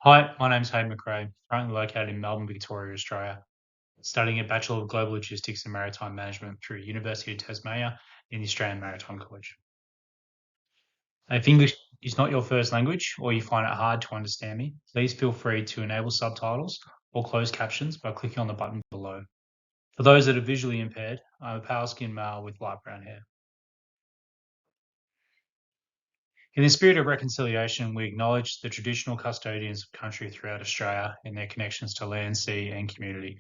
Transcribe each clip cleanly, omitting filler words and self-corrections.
Hi, my name's Hayden McRae, currently located in Melbourne, Victoria, Australia, studying a Bachelor of Global Logistics and Maritime Management through University of Tasmania in the Australian Maritime College. If English is not your first language or you find it hard to understand me, please feel free to enable subtitles or closed captions by clicking on the button below. For those that are visually impaired, I'm a pale-skinned male with light brown hair. In the spirit of reconciliation, we acknowledge the traditional custodians of country throughout Australia and their connections to land, sea, and community.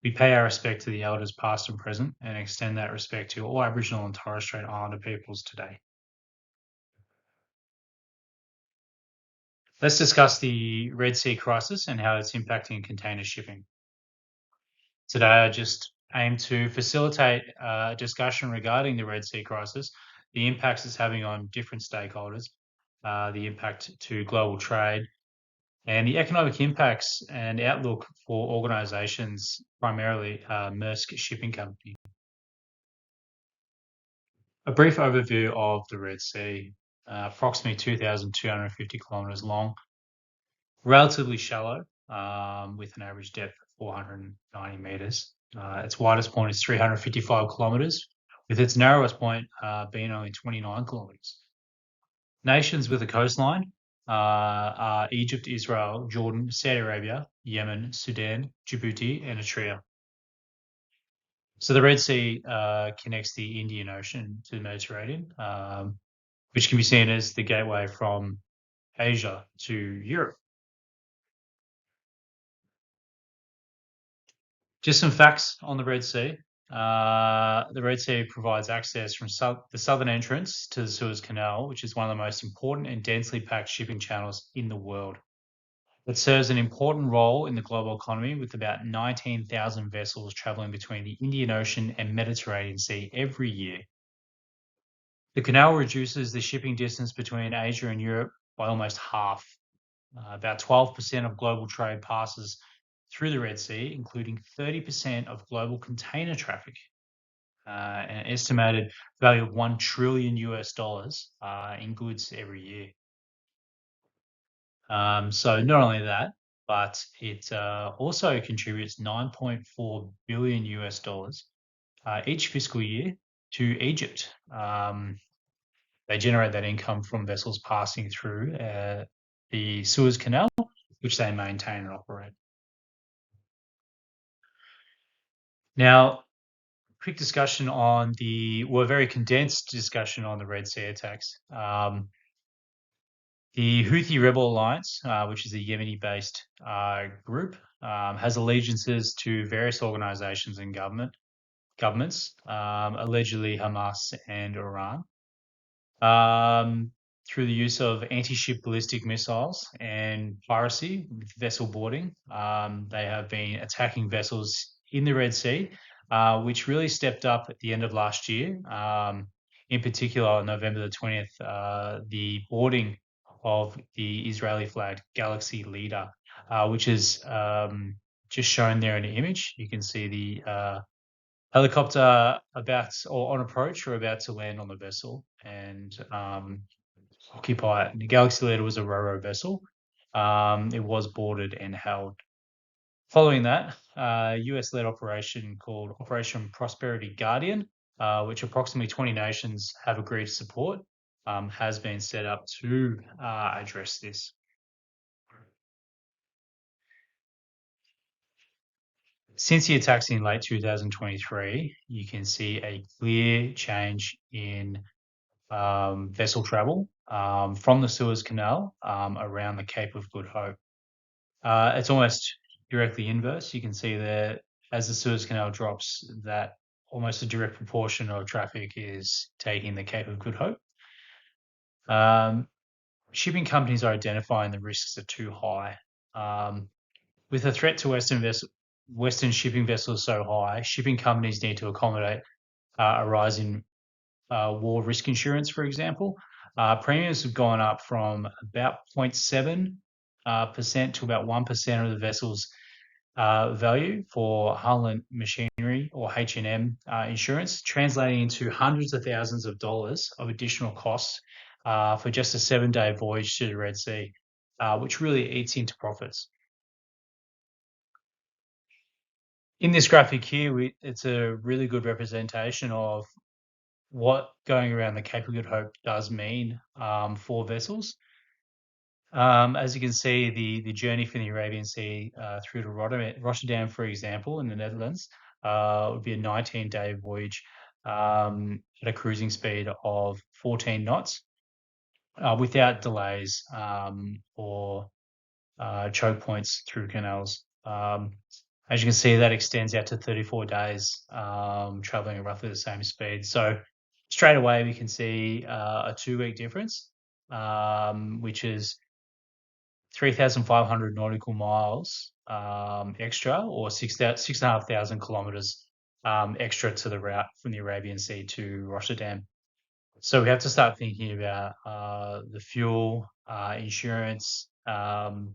We pay our respect to the elders past and present and extend that respect to all Aboriginal and Torres Strait Islander peoples today. Let's discuss the Red Sea crisis and how it's impacting container shipping. Today, I just aim to facilitate a discussion regarding the Red Sea crisis, the impacts it's having on different stakeholders, the impact to global trade, and the economic impacts and outlook for organisations, primarily Maersk Shipping Company. A brief overview of the Red Sea, approximately 2,250 kilometres long, relatively shallow, with an average depth of 490 metres. Its widest point is 355 kilometres, with its narrowest point being only 29 kilometres. Nations with a coastline are Egypt, Israel, Jordan, Saudi Arabia, Yemen, Sudan, Djibouti, and Eritrea. So the Red Sea connects the Indian Ocean to the Mediterranean, which can be seen as the gateway from Asia to Europe. Just some facts on the Red Sea. The Red Sea provides access from the southern entrance to the Suez Canal, which is one of the most important and densely packed shipping channels in the world. It serves an important role in the global economy with about 19,000 vessels traveling between the Indian Ocean and Mediterranean Sea every year. The canal reduces the shipping distance between Asia and Europe by almost half. About 12% of global trade passes through the Red Sea, including 30% of global container traffic, and an estimated value of $1 trillion US in goods every year. So not only that, but it also contributes 9.4 billion US each fiscal year to Egypt. They generate that income from vessels passing through the Suez Canal, which they maintain and operate. Now, quick discussion on very condensed discussion on the Red Sea attacks. The Houthi rebel alliance, which is a Yemeni-based group, has allegiances to various organizations and governments, allegedly Hamas and Iran. Through the use of anti-ship ballistic missiles and piracy with vessel boarding, they have been attacking vessels in the Red Sea, which really stepped up at the end of last year. In particular, on November the 20th, the boarding of the Israeli-flagged Galaxy Leader, which is just shown there in the image. You can see the helicopter about or on approach or about to land on the vessel and occupy it. The Galaxy Leader was a ro-ro vessel. It was boarded and held. Following that, a US-led operation called Operation Prosperity Guardian, which approximately 20 nations have agreed to support, has been set up to address this. Since the attacks in late 2023, you can see a clear change in vessel travel from the Suez Canal around the Cape of Good Hope. It's almost directly inverse. You can see that as the Suez Canal drops, that almost a direct proportion of traffic is taking the Cape of Good Hope. Shipping companies are identifying the risks are too high. With the threat to Western shipping vessels so high, shipping companies need to accommodate a rise in war risk insurance, for example. Premiums have gone up from about 0.7% to about 1% of the vessel's value for hull and machinery or H&M insurance, translating into hundreds of thousands of dollars of additional costs for just a 7-day voyage to the Red Sea. which really eats into profits. In this graphic here, it's a really good representation of what going around the Cape of Good Hope does mean for vessels. As you can see, the journey from the Arabian Sea through to Rotterdam, for example, in the Netherlands, would be a 19-day voyage at a cruising speed of 14 knots without delays or choke points through canals. As you can see, that extends out to 34 days, traveling at roughly the same speed. So straight away, we can see a 2-week difference, which is 3,500 nautical miles extra, or 6,500 kilometers extra to the route from the Arabian Sea to Rotterdam. So we have to start thinking about the fuel, insurance, the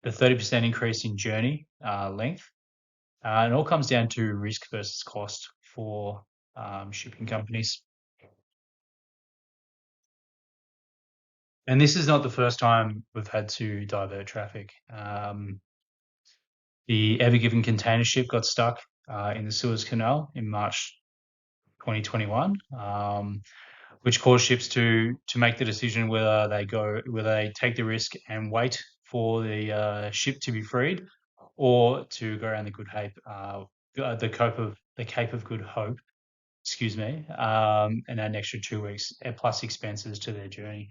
30% increase in journey length. It all comes down to risk versus cost for shipping companies. And this is not the first time we've had to divert traffic. The Ever Given container ship got stuck in the Suez Canal in March 2021, which caused ships to make the decision whether they take the risk and wait for the ship to be freed, or to go around the the Cape of Good Hope, excuse me, and add an extra 2 weeks plus expenses to their journey.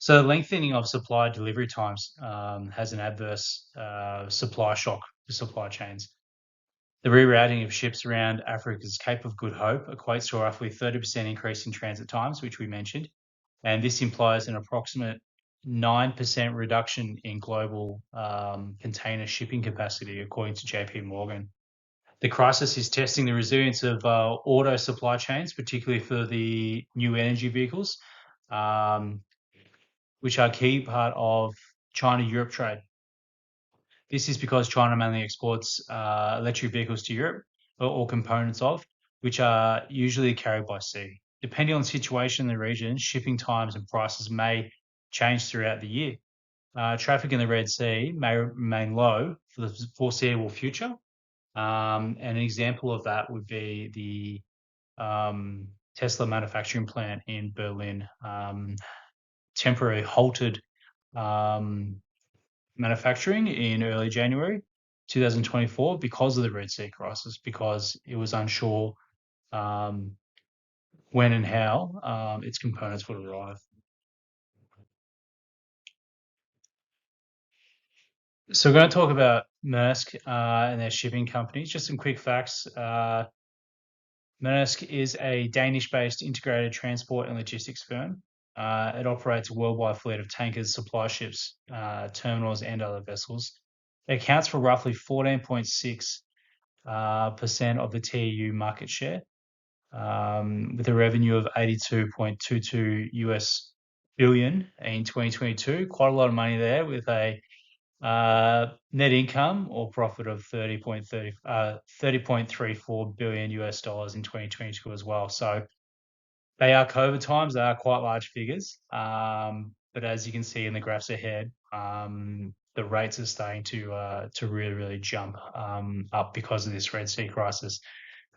So the lengthening of supply delivery times has an adverse supply shock to supply chains. The rerouting of ships around Africa's Cape of Good Hope equates to a roughly 30% increase in transit times, which we mentioned, and this implies an approximate 9% reduction in global container shipping capacity, according to JP Morgan. The crisis is testing the resilience of auto supply chains, particularly for the new energy vehicles, which are a key part of China-Europe trade. This is because China mainly exports electric vehicles to Europe, or components of, which are usually carried by sea. Depending on the situation in the region, shipping times and prices may change throughout the year. Traffic in the Red Sea may remain low for the foreseeable future. And an example of that would be the Tesla manufacturing plant in Berlin, temporarily halted manufacturing in early January 2024 because of the Red Sea crisis, because it was unsure when and how its components would arrive. So we're going to talk about Maersk and their shipping companies. Just some quick facts. Maersk is a Danish-based integrated transport and logistics firm. It operates a worldwide fleet of tankers, supply ships, terminals, and other vessels. It accounts for roughly 14.6% of the TEU market share, with a revenue of 82.22 US billion in 2022. Quite a lot of money there, with a net income or profit of 30.34 billion US dollars in 2022 as well. So they are COVID times. They are quite large figures. But as you can see in the graphs ahead, the rates are starting to really, really jump up because of this Red Sea crisis.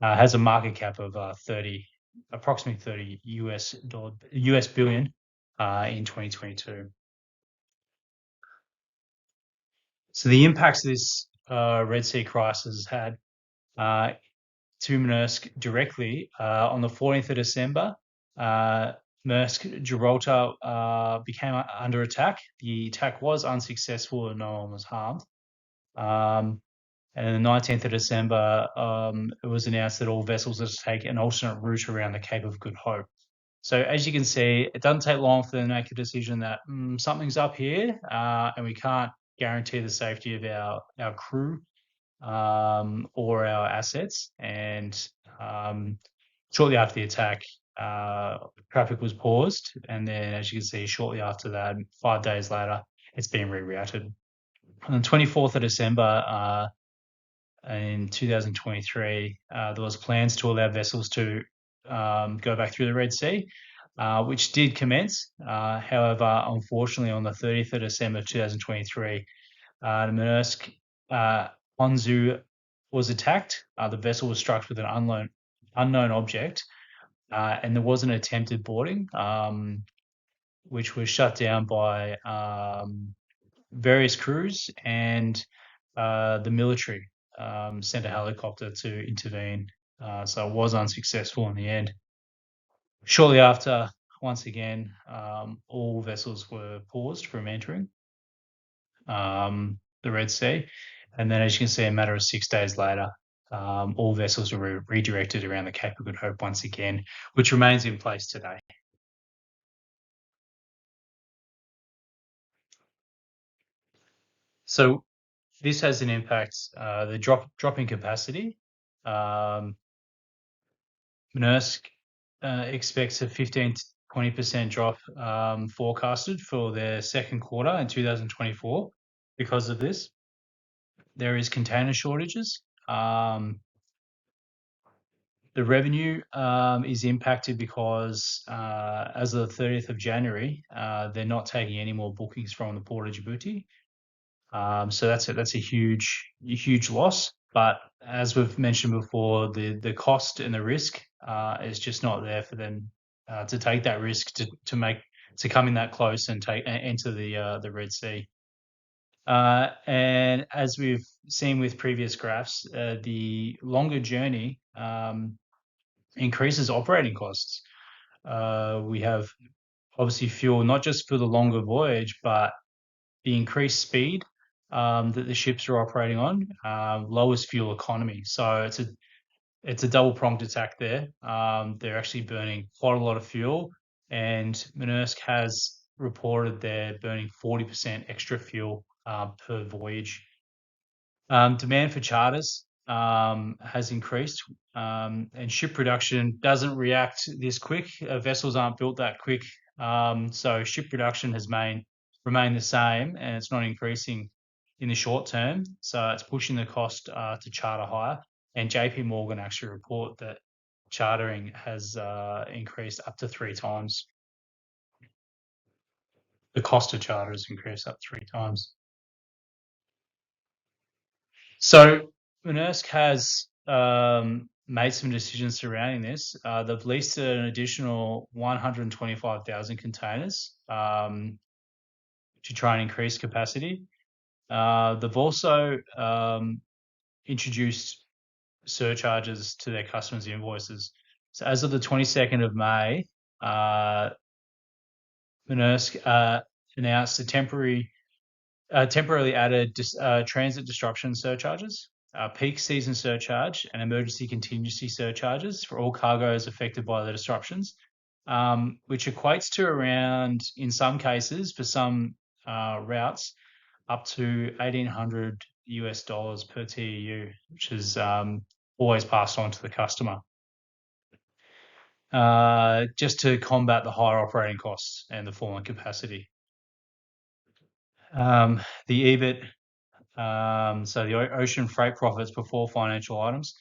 Has a market cap of approximately 30 US billion in 2022. So the impacts this Red Sea crisis had to Maersk directly on the 14th of December, Maersk Gibraltar became under attack. The attack was unsuccessful and no one was harmed. And on the 19th of December, it was announced that all vessels are to take an alternate route around the Cape of Good Hope. So as you can see, it doesn't take long for them to make a decision that something's up here, and we can't guarantee the safety of our crew or our assets. And shortly after the attack, traffic was paused, and then, as you can see, shortly after that, 5 days later, it's been rerouted. On the 24th of December in 2023, there was plans to allow vessels to go back through the Red Sea. which did commence. However, unfortunately, on the 30th of December 2023, the Maersk Honzu was attacked. The vessel was struck with an unknown object, and there was an attempted boarding, which was shut down by various crews, and the military sent a helicopter to intervene. So it was unsuccessful in the end. Shortly after, once again, all vessels were paused from entering the Red Sea. And then, as you can see, a matter of 6 days later, all vessels were redirected around the Cape of Good Hope once again, which remains in place today. So this has an impact. The drop in capacity. Um, Maersk expects a 15 to 20% drop forecasted for their second quarter in 2024 because of this. There is container shortages. The revenue is impacted because as of the 30th of January, they're not taking any more bookings from the Port of Djibouti. So that's a huge loss. But as we've mentioned before, the cost and the risk is just not there for them to take that risk to come in that close and enter the Red Sea. And as we've seen with previous graphs, the longer journey increases operating costs. We have obviously fuel not just for the longer voyage, but the increased speed that the ships are operating on lowers fuel economy. So it's a double pronged attack there. They're actually burning quite a lot of fuel, and Maersk has reported they're burning 40% extra fuel per voyage. Demand for charters has increased, and ship production doesn't react this quick. Vessels aren't built that quick, so ship production has remained the same, and it's not increasing in the short term. So it's pushing the cost to charter higher. And JP Morgan actually report that chartering has increased up to 3 times. The cost of charter has increased up 3 times. So Maersk has made some decisions surrounding this. They've leased an additional 125,000 containers to try and increase capacity. They've also introduced surcharges to their customers' invoices. So as of the 22nd of May, Maersk announced a temporarily added transit disruption surcharges, peak season surcharge, and emergency contingency surcharges for all cargoes affected by the disruptions, which equates to around, in some cases, for some routes, up to $1,800 per TEU, which is always passed on to the customer, just to combat the higher operating costs and the falling capacity. The EBIT, so the ocean freight profits before financial items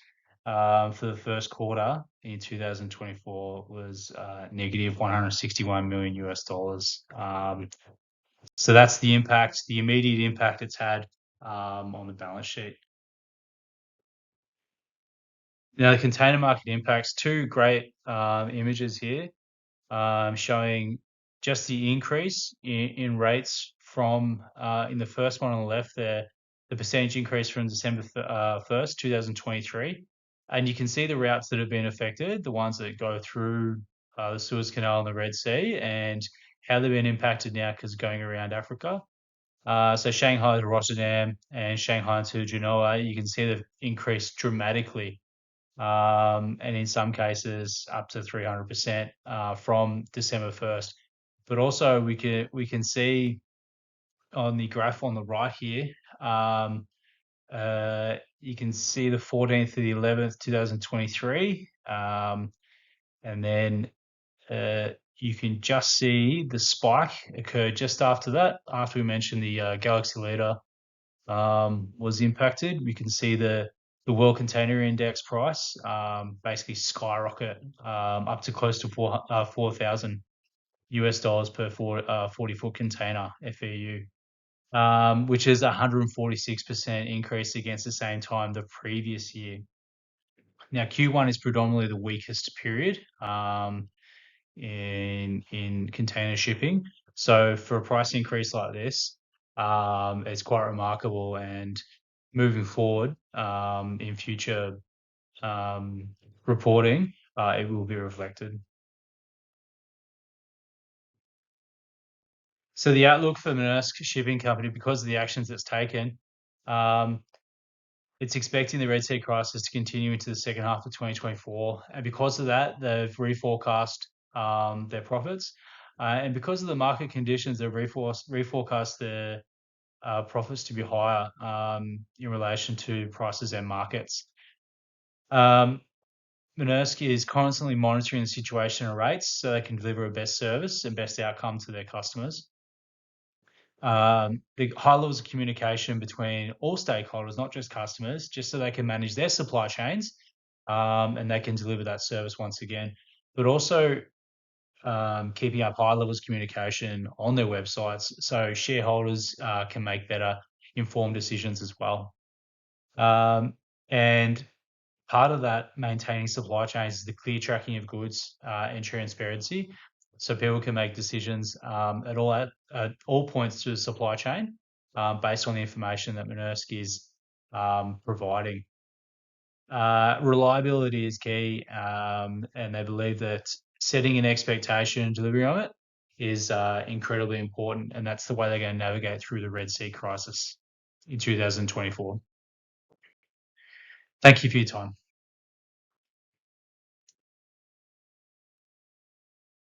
for the first quarter in 2024 was negative $161 million US. So that's the impact, the immediate impact it's had on the balance sheet. Now, the container market impacts, two great images here showing just the increase in rates from, in the first one on the left there, the percentage increase from December 1st, 2023. And you can see the routes that have been affected, the ones that go through the Suez Canal and the Red Sea, and how they've been impacted now because going around Africa. So Shanghai to Rotterdam and Shanghai to Genoa, you can see they've increased dramatically, and in some cases up to 300% from December 1st. But also we can see on the graph on the right here, you can see the 14th to the 11th, 2023, and then you can just see the spike occurred just after that. After we mentioned the Galaxy Leader was impacted, we can see the the World Container Index price basically skyrocket up to close to 4,000 US dollars per 40-foot container FEU, which is a 146% increase against the same time the previous year. Now, Q1 is predominantly the weakest period in container shipping. So for a price increase like this, it's quite remarkable. And moving forward in future um, reporting, it will be reflected. So the outlook for Maersk Shipping Company, because of the actions it's taken, um, it's expecting the Red Sea crisis to continue into the second half of 2024, and because of that, they've reforecast their profits, and because of the market conditions, they've reforecast their profits to be higher in relation to prices and markets. Um, Maersk is constantly monitoring the situation and rates so they can deliver a best service and best outcome to their customers. The high levels of communication between all stakeholders, not just customers, just so they can manage their supply chains and they can deliver that service once again. But also keeping up high levels of communication on their websites so shareholders can make better informed decisions as well. And part of that maintaining supply chains is the clear tracking of goods and transparency, so people can make decisions at all points through the supply chain based on the information that Maersk is providing. Reliability is key, and they believe that setting an expectation and delivering on it is incredibly important, and that's the way they're going to navigate through the Red Sea crisis in 2024. Thank you for your time.